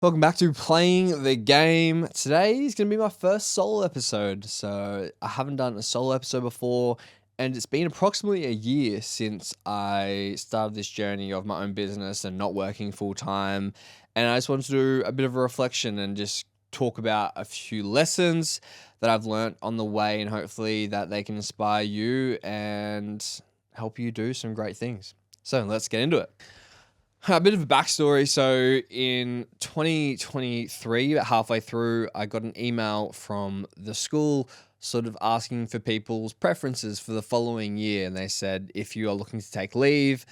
Welcome back to Playing the Game. Today is going to be my first solo episode. So I haven't done a solo episode before, and it's been approximately a year since I started this journey of my own business and not working full time. And I just wanted to do a bit of a reflection and just talk about a few lessons that I've learnt on the way, and hopefully that they can inspire you and help you do some great things. So let's get into it. A bit of a backstory. So in 2023, about halfway through, I got an email from the school sort of asking for people's preferences for the following year. And they said, if you are looking to take leave,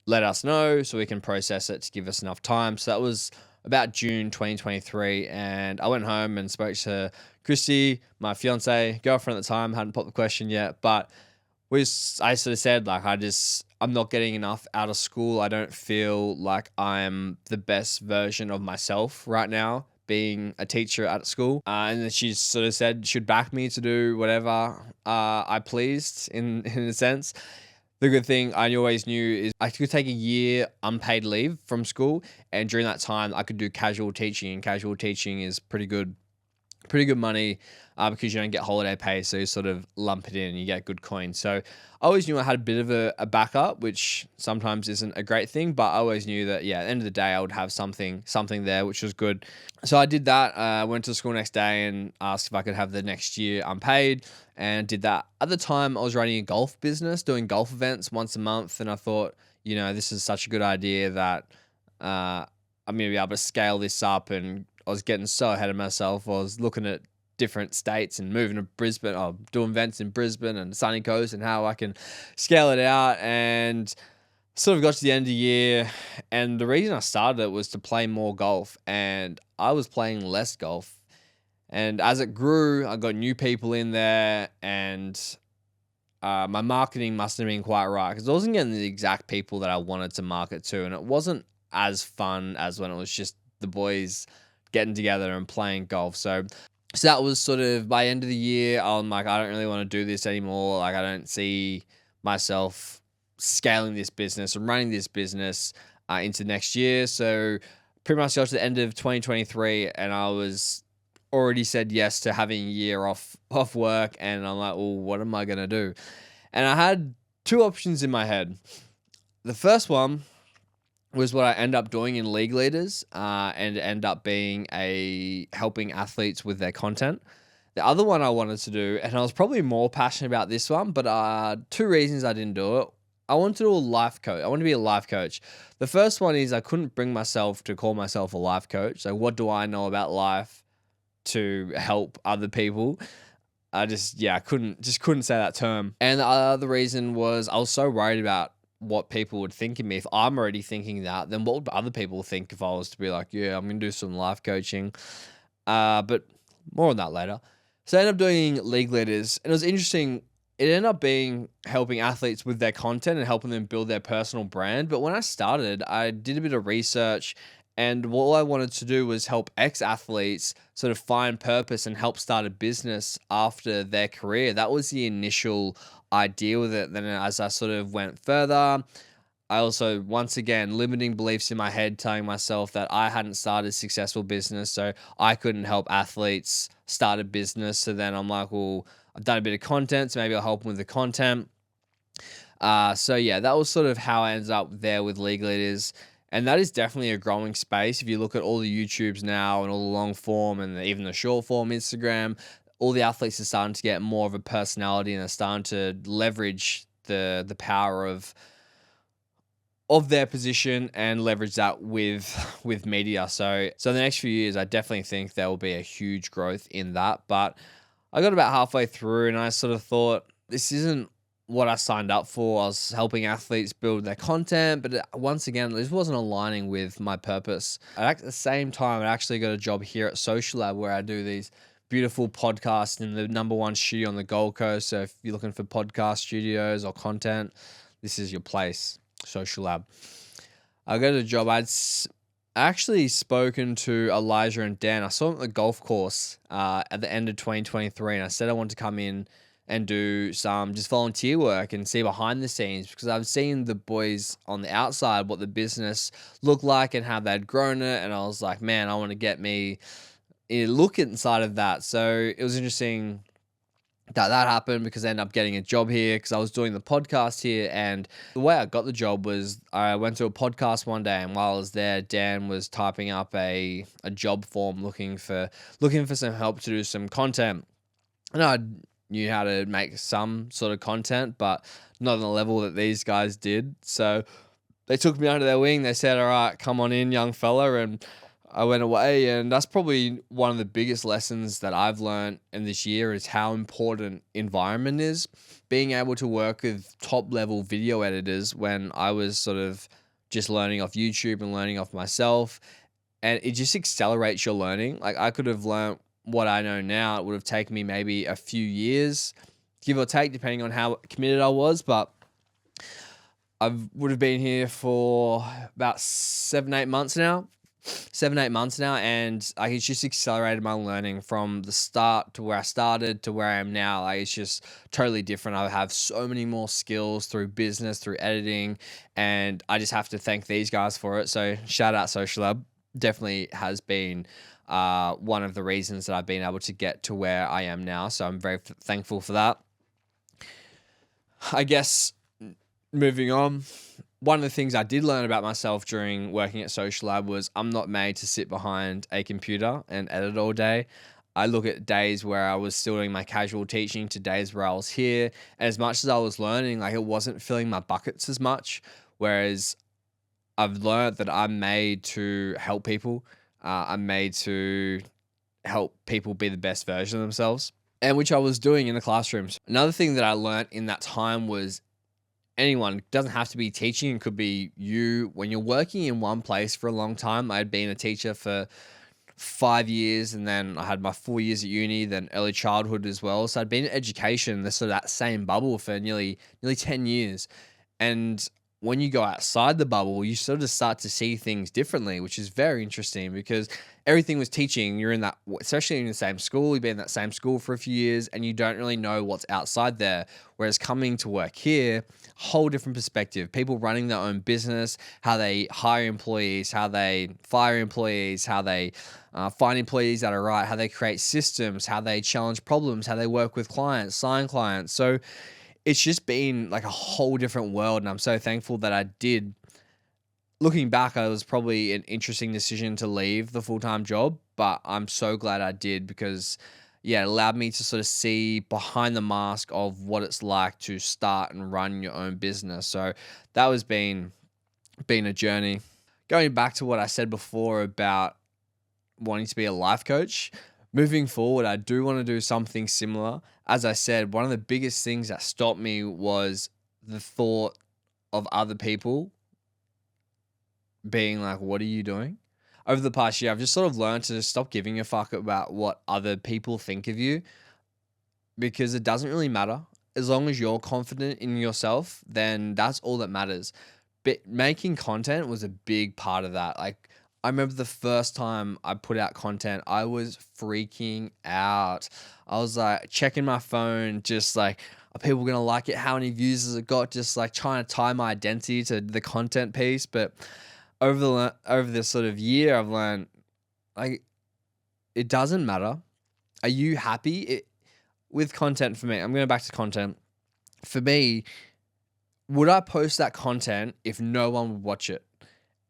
let us know so we can process it to give us enough time. So that was about June 2023. And I went home and spoke to Christy, my fiance, girlfriend at the time. Hadn't popped the question yet, but I sort of said, like, I'm not getting enough out of school. I don't feel like I'm the best version of myself right now being a teacher at school. And then she sort of said she'd back me to do whatever I pleased in a sense. The good thing I always knew is I could take a year unpaid leave from school, and during that time I could do casual teaching, and casual teaching is pretty good money because you don't get holiday pay, so you sort of lump it in and you get good coins. So I always knew I had a bit of a backup, which sometimes isn't a great thing, but I always knew that, yeah, at the end of the day, I would have something there, which was good. So I did that. Went to school next day and asked if I could have the next year unpaid, and did that. At the time, I was running a golf business, doing golf events once a month, and I thought, this is such a good idea that I'm going to be able to scale this up. And I was getting so ahead of myself. I was looking at different states and moving to Brisbane, doing events in Brisbane and Sunny Coast, and how I can scale it out. And sort of got to the end of the year, and the reason I started it was to play more golf, and I was playing less golf. And as it grew, I got new people in there, and my marketing must have been quite right, because I wasn't getting the exact people that I wanted to market to, and it wasn't as fun as when it was just the boys getting together and playing golf. So that was sort of by end of the year, I'm like, I don't really want to do this anymore. Like, I don't see myself scaling this business and running this business into next year. So pretty much got to the end of 2023, and I was already said yes to having a year off work. And I'm like, well, what am I going to do? And I had two options in my head. The first one was what I end up doing in League Leaders, and end up being helping athletes with their content. The other one I wanted to do, and I was probably more passionate about this one, but two reasons I didn't do it. I wanted to do a life coach. I want to be a life coach. The first one is I couldn't bring myself to call myself a life coach. So what do I know about life to help other people? I couldn't say that term. And the other reason was I was so worried about what people would think of me. If I'm already thinking that, then what would other people think if I was to be like, yeah, I'm going to do some life coaching? But more on that later. So I ended up doing League Leaders, and it was interesting. It ended up being helping athletes with their content and helping them build their personal brand. But when I started, I did a bit of research, and all I wanted to do was help ex-athletes sort of find purpose and help start a business after their career. That was the initial idea with it. Then as I sort of went further, I also, once again, limiting beliefs in my head, telling myself that I hadn't started a successful business, so I couldn't help athletes start a business. So then I'm like, well, I've done a bit of content, so maybe I'll help them with the content. So yeah, that was sort of how I ended up there with League Leaders. And that is definitely a growing space. If you look at all the YouTubes now and all the long form and even the short form Instagram, all the athletes are starting to get more of a personality, and they're starting to leverage the power of their position and leverage that with media. So the next few years, I definitely think there will be a huge growth in that. But I got about halfway through, and I sort of thought, this isn't what I signed up for. I was helping athletes build their content, but once again, this wasn't aligning with my purpose. At the same time, I actually got a job here at Social Lab, where I do these beautiful podcasts in the #1 studio on the Gold Coast. So if you're looking for podcast studios or content, this is your place, Social Lab. I got a job. I'd actually spoken to Elijah and Dan. I saw them at the golf course at the end of 2023, and I said I wanted to come in and do some just volunteer work and see behind the scenes, because I've seen the boys on the outside what the business looked like and how they'd grown it, and I was like, man, I want to get me a look inside of that. So it was interesting that happened, because I ended up getting a job here because I was doing the podcast here. And the way I got the job was I went to a podcast one day, and while I was there, Dan was typing up a job form looking for some help to do some content. And I knew how to make some sort of content, but not on the level that these guys did. So they took me under their wing. They said, all right, come on in, young fella. And I went away, and that's probably one of the biggest lessons that I've learned in this year, is how important environment is. Being able to work with top level video editors when I was sort of just learning off YouTube and learning off myself, and it just accelerates your learning. Like, I could have learned what I know now. It would have taken me maybe a few years, give or take, depending on how committed I was, but I would have been here for about 7-8 months now. 7-8 months now, and like, it's just accelerated my learning from the start to where I started to where I am now. Like, it's just totally different. I have so many more skills through business, through editing, and I just have to thank these guys for it. So shout out Social Lab. Definitely has been one of the reasons that I've been able to get to where I am now. So I'm very thankful for that. I guess moving on, one of the things I did learn about myself during working at Social Lab was I'm not made to sit behind a computer and edit all day. I look at days where I was still doing my casual teaching to days where I was here. And as much as I was learning, like, it wasn't filling my buckets as much. Whereas I've learned that I'm made to help people. I'm made to help people be the best version of themselves, and which I was doing in the classrooms. Another thing that I learned in that time was anyone, doesn't have to be teaching, it could be you. When you're working in one place for a long time, I'd been a teacher for 5 years, and then I had my 4 years at uni, then early childhood as well. So I'd been in education, this sort of that same bubble for nearly 10 years. And when you go outside the bubble, you sort of start to see things differently, which is very interesting, because everything was teaching. You're in that, especially in the same school, you've been in that same school for a few years, and you don't really know what's outside there. Whereas coming to work here, whole different perspective. People running their own business, how they hire employees, how they fire employees, how they find employees that are right, how they create systems, how they challenge problems, how they work with clients, sign clients. So it's just been like a whole different world, and I'm so thankful that I did. Looking back, it was probably an interesting decision to leave the full-time job, but I'm so glad I did, because yeah, it allowed me to sort of see behind the mask of what it's like to start and run your own business. So that was been a journey. Going back to what I said before about wanting to be a life coach, moving forward, I do want to do something similar. As I said, one of the biggest things that stopped me was the thought of other people being like, what are you doing? Over the past year, I've just sort of learned to stop giving a fuck about what other people think of you, because it doesn't really matter. As long as you're confident in yourself, then that's all that matters. But making content was a big part of that. Like, I remember the first time I put out content, I was freaking out. I was like checking my phone, just like, are people going to like it? How many views has it got? Just like trying to tie my identity to the content piece. But over this sort of year, I've learned, like, it doesn't matter. Are you happy with content? For me, I'm going back to content. For me, would I post that content if no one would watch it?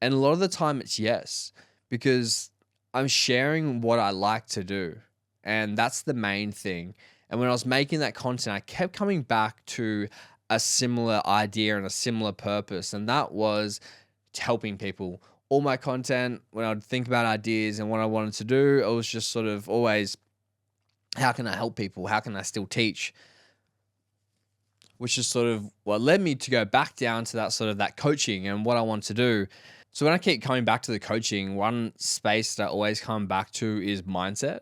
And a lot of the time it's yes, because I'm sharing what I like to do. And that's the main thing. And when I was making that content, I kept coming back to a similar idea and a similar purpose. And that was helping people. All my content, when I'd think about ideas and what I wanted to do, it was just sort of always, how can I help people? How can I still teach? Which is sort of what led me to go back down to that sort of that coaching and what I want to do. So when I keep coming back to the coaching, one space that I always come back to is mindset.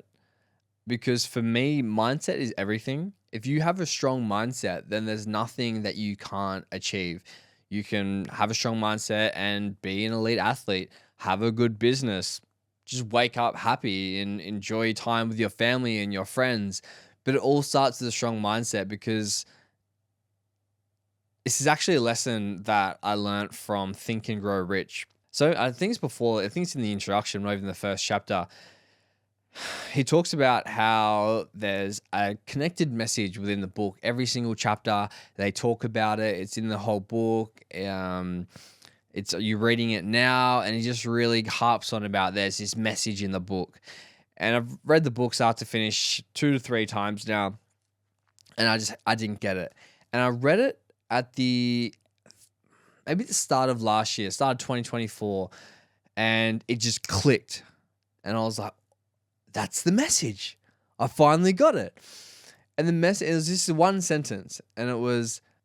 Because for me, mindset is everything. If you have a strong mindset, then there's nothing that you can't achieve. You can have a strong mindset and be an elite athlete, have a good business, just wake up happy and enjoy time with your family and your friends, But it all starts with a strong mindset, because this is actually a lesson that I learned from Think and Grow Rich. So I think it's in the introduction, not even the first chapter. He talks about how there's a connected message within the book. Every single chapter, they talk about it. It's in the whole book. It's you're reading it now, and he just really harps on about there's this message in the book. And I've read the book start to finish 2 to 3 times now, and I didn't get it. And I read it at maybe the start of last year, start of 2024, and it just clicked. And I was like, that's the message. I finally got it. And the message, it was just one sentence, and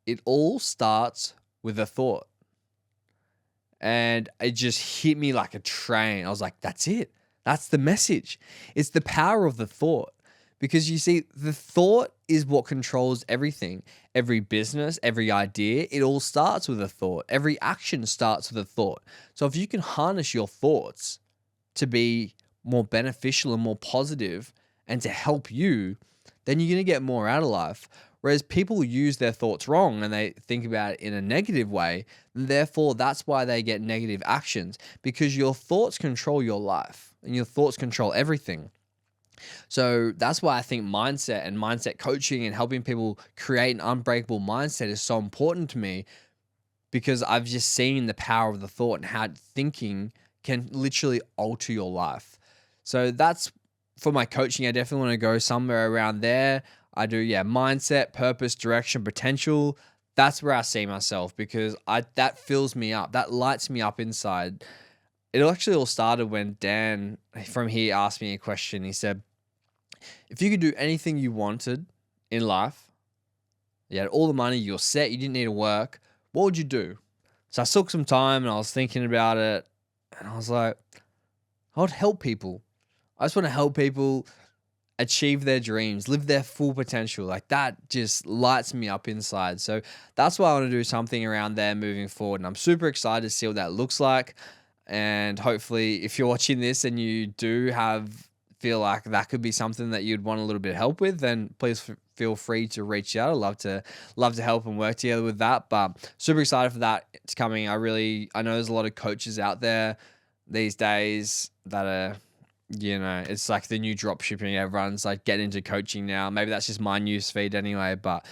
it all starts with a thought. And it just hit me like a train. I was like, that's it. That's the message. It's the power of the thought. Because you see, the thought is what controls everything. Every business, every idea, it all starts with a thought. Every action starts with a thought. So if you can harness your thoughts to be more beneficial and more positive and to help you, then you're going to get more out of life. Whereas people use their thoughts wrong and they think about it in a negative way, and therefore that's why they get negative actions, because your thoughts control your life and your thoughts control everything. So that's why I think mindset and mindset coaching and helping people create an unbreakable mindset is so important to me, because I've just seen the power of the thought and how thinking can literally alter your life. So that's for my coaching. I definitely want to go somewhere around there. I do, mindset, purpose, direction, potential. That's where I see myself, because that fills me up. That lights me up inside. It actually all started when Dan from here asked me a question. He said, if you could do anything you wanted in life, you had all the money, you're set, you didn't need to work, what would you do? So I took some time and I was thinking about it, and I was like, I would help people. I just want to help people achieve their dreams, live their full potential. Like, that just lights me up inside. So that's why I want to do something around there moving forward. And I'm super excited to see what that looks like. And hopefully, if you're watching this and you do feel like that could be something that you'd want a little bit of help with, then please feel free to reach out. I'd love to help and work together with that. But super excited for that. It's coming. I know there's a lot of coaches out there these days that are, it's like the new drop shipping. Everyone's like getting into coaching now. Maybe that's just my news feed anyway, but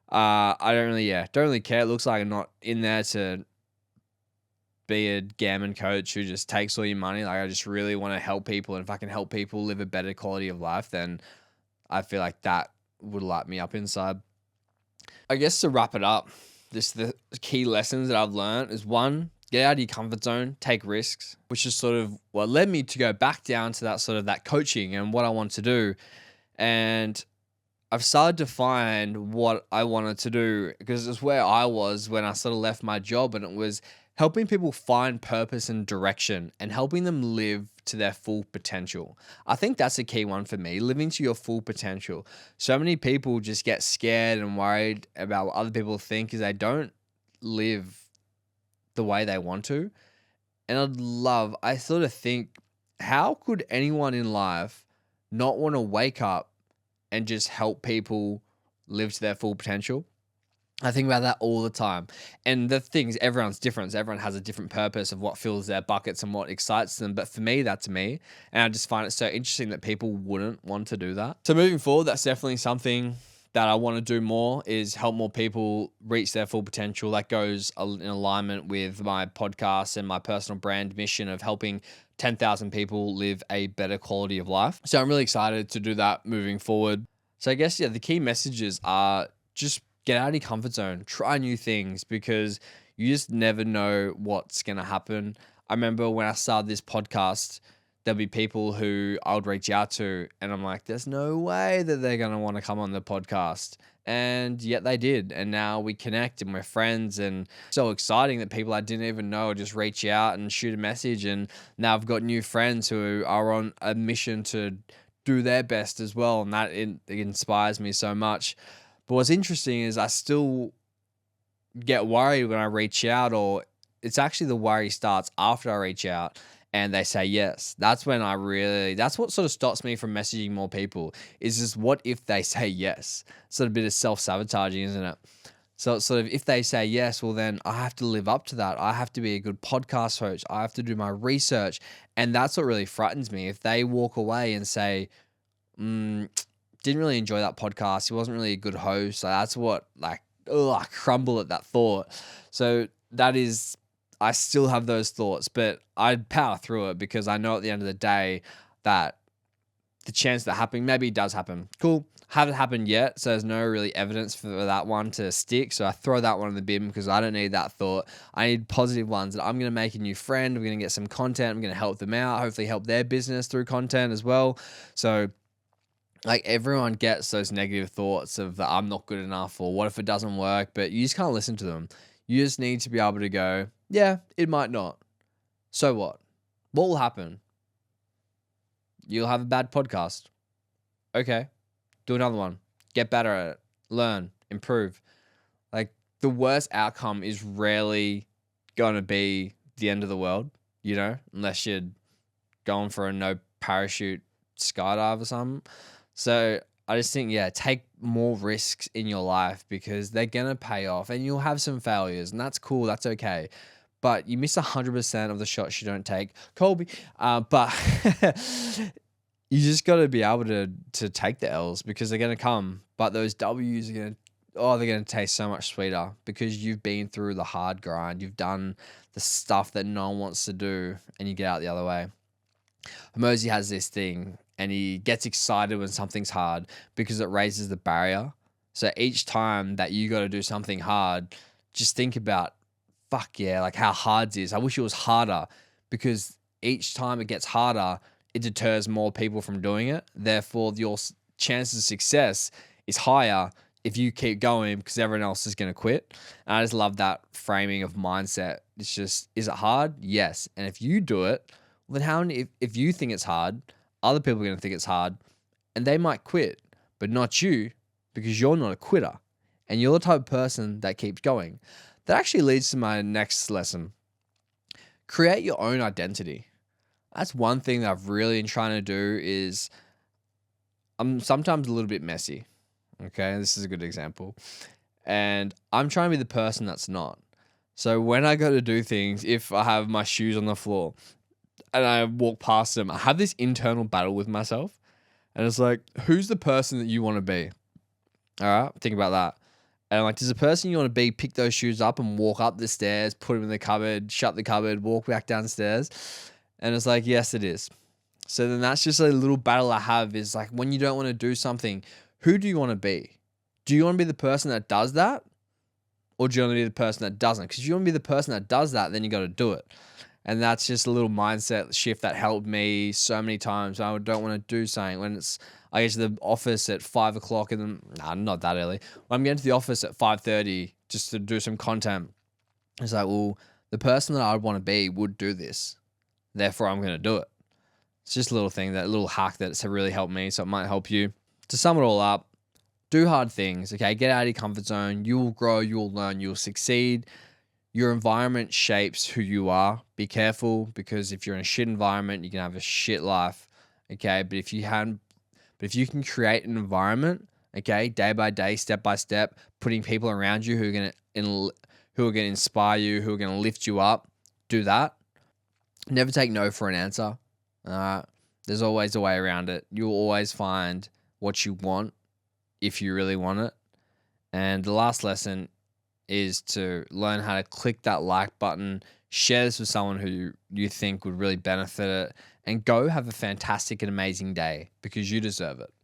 I don't really care. It looks like I'm not in there to be a gammon coach who just takes all your money. Like, I just really want to help people. And if I can help people live a better quality of life, then I feel like that would light me up inside. I guess to wrap it up, the key lessons that I've learned is, 1, get out of your comfort zone, take risks, which is sort of what led me to go back down to that coaching and what I want to do. And I've started to find what I wanted to do, because it's where I was when I sort of left my job, and it was helping people find purpose and direction and helping them live to their full potential. I think that's a key one for me, living to your full potential. So many people just get scared and worried about what other people think, because they don't live the way they want to. And I sort of think, how could anyone in life not want to wake up and just help people live to their full potential? I think about that all the time. And the thing is, everyone's different. Everyone has a different purpose of what fills their buckets and what excites them. But for me, that's me. And I just find it so interesting that people wouldn't want to do that. So moving forward, that's definitely something that I want to do more, is help more people reach their full potential. That goes in alignment with my podcast and my personal brand mission of helping 10,000 people live a better quality of life. So I'm really excited to do that moving forward. So I guess, the key messages are just get out of your comfort zone, try new things, because you just never know what's going to happen. I remember when I started this podcast, there'll be people who I would reach out to, and I'm like, there's no way that they're going to want to come on the podcast. And yet they did. And now we connect and we're friends, and so exciting that people I didn't even know just reach out and shoot a message. And now I've got new friends who are on a mission to do their best as well. And that it inspires me so much. But what's interesting is I still get worried when I reach out, or it's actually the worry starts after I reach out. and they say yes. That's when that's what sort of stops me from messaging more people, is just what if they say yes? Sort of a bit of self-sabotaging, isn't it? So it's sort of, if they say yes, well, then I have to live up to that. I have to be a good podcast host. I have to do my research. And that's what really frightens me. If they walk away and say, didn't really enjoy that podcast, he wasn't really a good host. Like, that's what, like, I crumble at that thought. So that is, I still have those thoughts, but I'd power through it because I know at the end of the day that the chance that happening, maybe it does happen. Cool. Haven't happened yet, so there's no really evidence for that one to stick. So I throw that one in the bin because I don't need that thought. I need positive ones that I'm going to make a new friend. I'm going to get some content. I'm going to help them out, hopefully help their business through content as well. So like, everyone gets those negative thoughts of that I'm not good enough or what if it doesn't work, but you just can't listen to them. You just need to be able to go, yeah, it might not. So what? What will happen? You'll have a bad podcast. Okay. Do another one. Get better at it. Learn. Improve. Like, the worst outcome is rarely going to be the end of the world, unless you're going for a no parachute skydive or something. So I just think, take more risks in your life because they're going to pay off, and you'll have some failures, and that's cool. That's okay. But you miss 100% of the shots you don't take. Colby. But you just got to be able to take the L's because they're going to come. But those W's are going to, they're going to taste so much sweeter because you've been through the hard grind. You've done the stuff that no one wants to do, and you get out the other way. Mosey has this thing, and he gets excited when something's hard because it raises the barrier. So each time that you got to do something hard, just think about, fuck yeah, like how hard it is. I wish it was harder, because each time it gets harder, it deters more people from doing it. Therefore, your chances of success is higher if you keep going because everyone else is going to quit. And I just love that framing of mindset. It's just, is it hard? Yes. And if you do it, well, then how many, if you think it's hard, other people are going to think it's hard, and they might quit, but not you, because you're not a quitter and you're the type of person that keeps going. That actually leads to my next lesson. Create your own identity. That's one thing that I've really been trying to do. Is I'm sometimes a little bit messy. Okay, this is a good example. And I'm trying to be the person that's not. So when I go to do things, if I have my shoes on the floor and I walk past them, I have this internal battle with myself. And it's like, who's the person that you want to be? All right, think about that. And like, does the person you want to be pick those shoes up and walk up the stairs, put them in the cupboard, shut the cupboard, walk back downstairs? And it's like, yes, it is. So then that's just a little battle I have, is like, when you don't want to do something, who do you want to be? Do you want to be the person that does that? Or do you want to be the person that doesn't? Because if you want to be the person that does that, then you got to do it. And that's just a little mindset shift that helped me so many times. I don't want to do something when I get to the office at 5 o'clock and then, not that early. When I'm getting to the office at 5:30 just to do some content, it's like, well, the person that I would want to be would do this. Therefore, I'm going to do it. It's just a little thing, that little hack that's really helped me. So it might help you. To sum it all up, do hard things, okay? Get out of your comfort zone. You will grow, you will learn, you will succeed. Your environment shapes who you are. Be careful, because if you're in a shit environment, you can have a shit life, okay? But if you can create an environment, okay, day by day, step by step, putting people around you who are going to inspire you, who are going to lift you up, do that. Never take no for an answer. There's always a way around it. You'll always find what you want if you really want it. And the last lesson is to learn how to click that like button, share this with someone who you think would really benefit it, and go have a fantastic and amazing day, because you deserve it.